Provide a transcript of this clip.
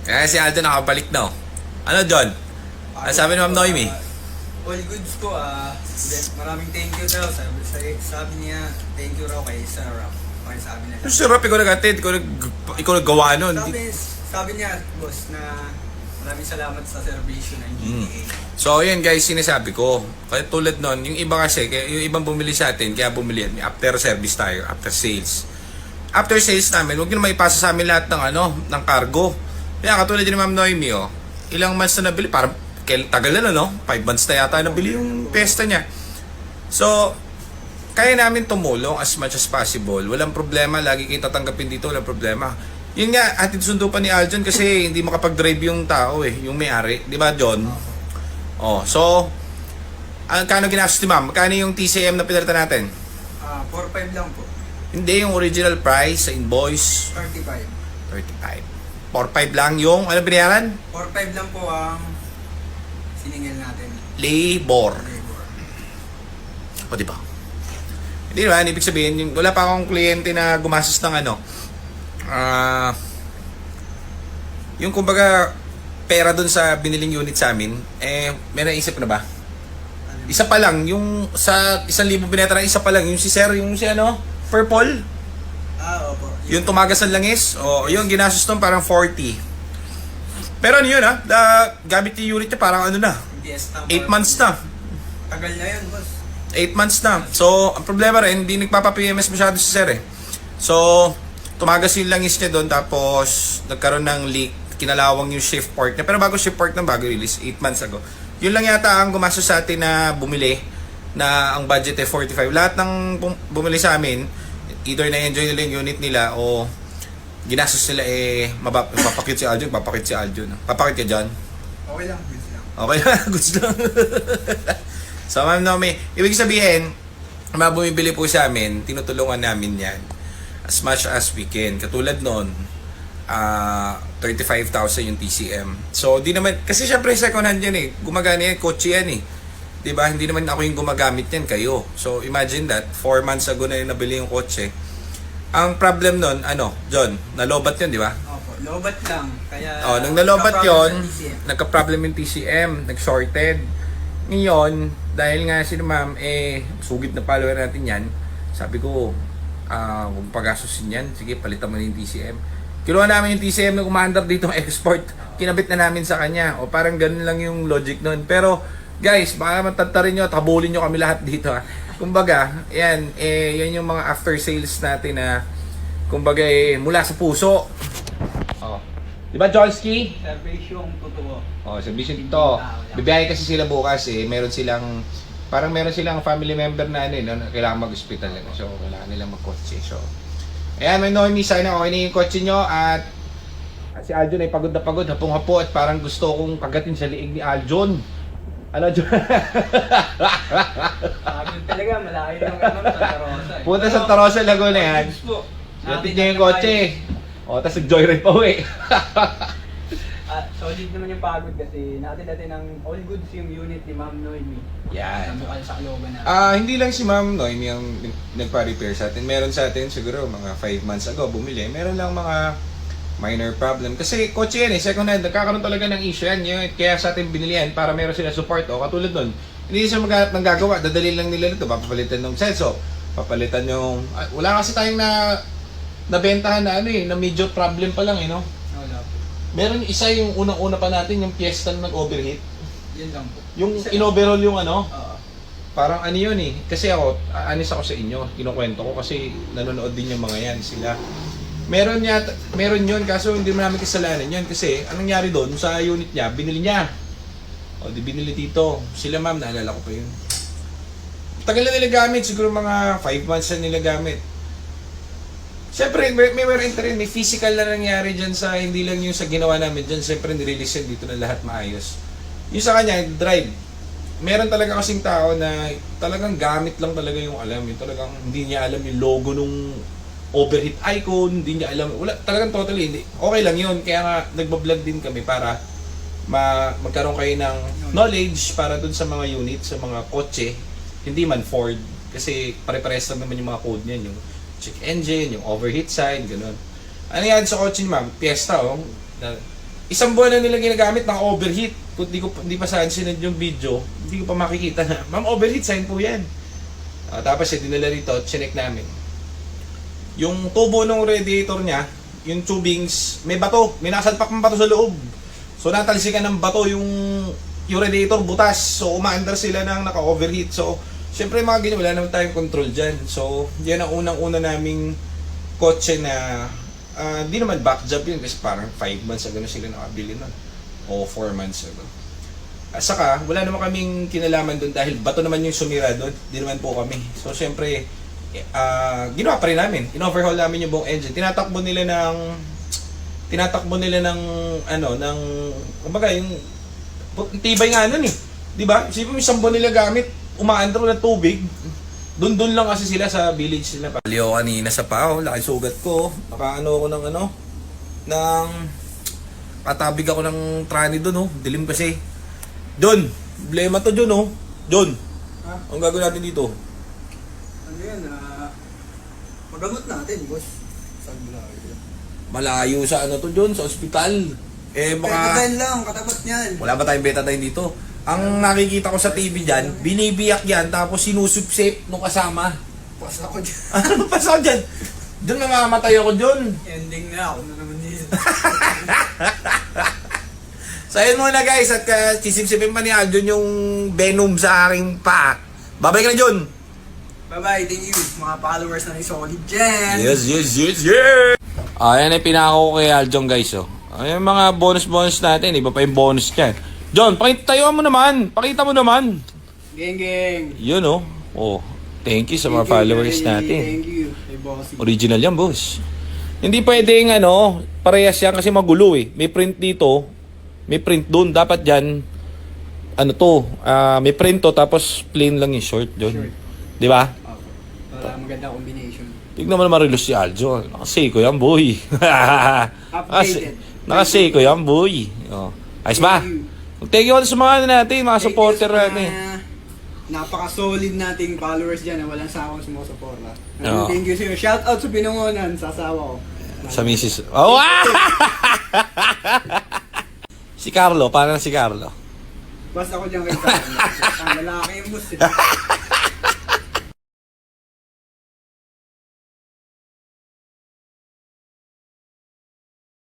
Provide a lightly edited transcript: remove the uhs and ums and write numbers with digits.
Kaya si Aldo nakabalik na, oh. Ano, John? Ano sabi ni Ma'am Noemi? All goods po, maraming thank you daw. Sabi niya, thank you raw kay Sir Rap. Okay, sabi niya. Sarap, ikaw nag-attend, ikaw naggawa nun. Sabi niya, boss, na maraming salamat sa servisyo ng GTA. So, yun guys, sinasabi ko. Kaya tulad nun, yung iba kasi, yung ibang bumili sa atin, kaya bumili yan. May after service tayo, after sales. After sales namin, huwag nyo naman ipasa sa amin lahat ng, ng cargo. Kaya katulad din ni Ma'am Noemi, oh, ilang months na nabili, parang tagal na, no? 5 months na yata nabili yung pesta niya. So, kaya namin tumulong as much as possible. Walang problema, lagi kayo tatanggapin dito, walang problema. Yun nga, atid sundo pa ni Aljon kasi hindi makapag-drive yung tao yung may-ari. Di ba, John? Oh, so, kano ginastos ni Ma'am? Magkano yung TCM na pinalitan natin? 4.5 lang po. Hindi, yung original price sa invoice. 35. 4.5 lang yung, ano binayaran? 4.5 lang po ang siningil natin. Labor. O, di ba? Hindi naman, ibig sabihin, wala pa akong kliyente na gumastos ng yung kumbaga, pera dun sa biniling unit sa amin, may naisip na ba? Isa pa lang, yung sa 1,000 bineta na isa pa lang, yung si Sir, yung si Purple. Opo. Yung tumagas ng langis, yung ginastos nung parang 40. Pero ano yun gamit yung unit niya parang 8 months na. Tagal na yun, boss. 8 months na. So, ang problema rin, hindi nagpapa-PMS masyado si Sir So, tumagas yung langis niya doon, tapos nagkaroon ng leak, kinalawang yung shift part niya. Pero bago shift part ng bago release, 8 months ago. Yun lang yata ang gumastos sa atin na bumili, na ang budget 45. Lahat ng bumili sa amin, either na-enjoy nila yung unit nila o ginastos nila mapapakit si Aljon, Papakit ka dyan? Okay lang, goods lang. Okay lang, goods lang. So, Ma'am Noemi, ibig sabihin, mga bumibili po sa amin, tinutulungan namin yan as much as we can. Katulad nun, 35,000 yung TCM. So, di naman, kasi syempre second hand yan gumagana yan, kotse yan diba? Hindi naman ako yung gumagamit yan, kayo. So, imagine that, 4 months ago na yung nabili yung kotse. Ang problem nun, John, nalobat yun, di ba? Opo, lobat lang. Kaya, nung nalobat yun, nagka-problem yung TCM, nag-shorted. Ngayon, dahil nga si Ma'am, sugid na follower natin yan, sabi ko, huwag pagasusin yan, sige, palitan mo na yung TCM. Kinuha namin yung TCM na umaandar dito ng export, kinabit na namin sa kanya, o parang ganun lang yung logic nun. Pero, guys, baka matantarin nyo, tabulin nyo kami lahat dito Kumbaga, yan, yan yung mga after sales natin na, kumbaga, mula sa puso. Diba, Jolski? Servisyong totoo. Service ito. Bibiyahe kasi sila bukas meron silang family member na na kailangan mag-hospital So, kailangan nilang mag-kotse. So, ayan, may Noemi, sana okay na yung kotse nyo at si Aljon ay pagod na pagod, hapong-hapo at parang gusto kong kagatin sa liig ni Aljon. Ano, John? Talaga, malayo ng Santa Rosa. Punta sa Santa Rosa, Laguna yan. Latid niya yung kotse. Tapos nag-joyride pa uwi. Solid naman yung pagod kasi natin ng all goods yung unit ni Ma'am Noemi. Yan. Bukal sa kalooban natin. Hindi lang si Ma'am Noemi ang nagpa-repair sa atin. Meron sa atin siguro mga 5 months ago bumili. Meron lang mga minor problem. Kasi kotse yan second hand. Nagkakaroon talaga ng issue yan. Kaya sa atin binili yan para meron sila support. Katulad nun. Hindi sila maghanap ng gagawa. Dadali lang nila nito. Papalitan ng sensor. Papalitan yung... wala kasi tayong nabentahan na na major problem pa lang no? Wala po. Meron isa yung unang-una pa natin, yung Fiesta na nag-overheat. Yun lang po. Yung in-overhaul yung Parang yun Kasi ako, anis ako sa inyo, kinukwento ko kasi nanonood din yung mga yan sila. Meron yun, kaso hindi mo namin kasalanan yun kasi anong nangyari doon sa unit niya, binili niya. Binili dito. Sila ma'am, naalala ko pa yun. Tagal na nila gamit, siguro mga 5 months na nila gamit. Siyempre, may physical na nangyari dyan sa, hindi lang yung sa ginawa namin dyan. Siyempre, nirelease yan dito na lahat maayos. Yung sa kanya, drive. Meron talaga kasing tao na talagang gamit lang talaga yung alam. Yung talagang hindi niya alam yung logo nung overheat icon, hindi niya alam. Wala, talagang totally hindi. Okay lang yun. Kaya nga, nagbablog din kami para magkaroon kayo ng knowledge para dun sa mga unit, sa mga kotse. Hindi man Ford. Kasi pare-pares lang naman yung mga code niyan. Yung check engine, yung overheat side, gano'n. Ano yan sa kotse ni ma'am? Fiesta, Isang buwan na nila ginagamit, naka-overheat. Kung di pa saan sinend yung video, hindi ko pa makikita na, ma'am, overheat, sign po yan. Tapos dinala rito, chinek namin. Yung tubo ng radiator niya, yung tubings, may bato, may nakasalpak ng bato sa loob. So natalsikan ng bato yung radiator butas. So umaandar sila ng naka-overheat. So syempre mga ganyan, wala naman tayong control dyan. So yan ang unang-una naming kotse na di naman back job yun kasi parang 5 months ago na sila nakabili nun. O 4 months ago. Saka wala naman kaming kinalaman doon dahil bato naman yung sumira doon. Di naman po kami. So syempre ginawa pa rin namin. In-overhaul namin yung buong engine. Tinatakbo nila ng kumbaga yung tibay nga nun eh. 'Di ba? Isipin mo isang buwan nila gamit, umaandar ng tubig. Doon lang kasi sila sa village nila. Paliw kanina sa pao, laki sugat ko. Nakaano ako ng katabig ako ng trani doon, oh. Dilim kasi. John, problema to John, oh. John, ang gagawin natin dito? Ano yan, magamot natin, boss. Saan malayo? Malayo sa ano to John, sa ospital. Baka... Betadine lang, katapat niyan. Wala ba tayong betadine dito? Ang nakikita ko sa TV dyan, binibiyak yan, tapos sinusupsip nung kasama. Pas ako dyan. Ano pa sa dyan? Doon mamamatay ako dyan. Ending na ako na naman dito. So ayun muna guys, at sisipsipin pa ni Aljon yung venom sa aking paa. Babay ka na John! Bye-bye, thank you. Mga followers na ni Solid Gen. Yes! Ayan ay pinako ko kay Aljon guys, oh. Ayan mga bonus natin, iba pa yung bonus niyan. John, tayuan mo naman. Pakita mo naman. Geng. Yun oh. Oh, thank you sa mga followers natin. Thank you. Hey, bossy. Original yan, boss. Hindi pwedeng parehas yan kasi magulo eh. May print dito, may print doon. Dapat dyan, may print to tapos plain lang yung short, John. Short. Di ba? Wala, maganda combination. Tignan mo naman marilos si Aljo. Nakaseko yan, boy. Updated. Nakaseko yan, boy. Oh. Ayos ba? Thank you all sa mga natin, mga supporter natin. Napaka-solid nating followers dyan na walang sawang sumusuporta. Oo. Thank you sa'yo. Shout out sa Binangonan, sa asawa ko. Sa misis. Oh, wow! Si Carlo, paano si Carlo? Basta ako dyan kayo sa akin. Ang lalaki yung boss eh.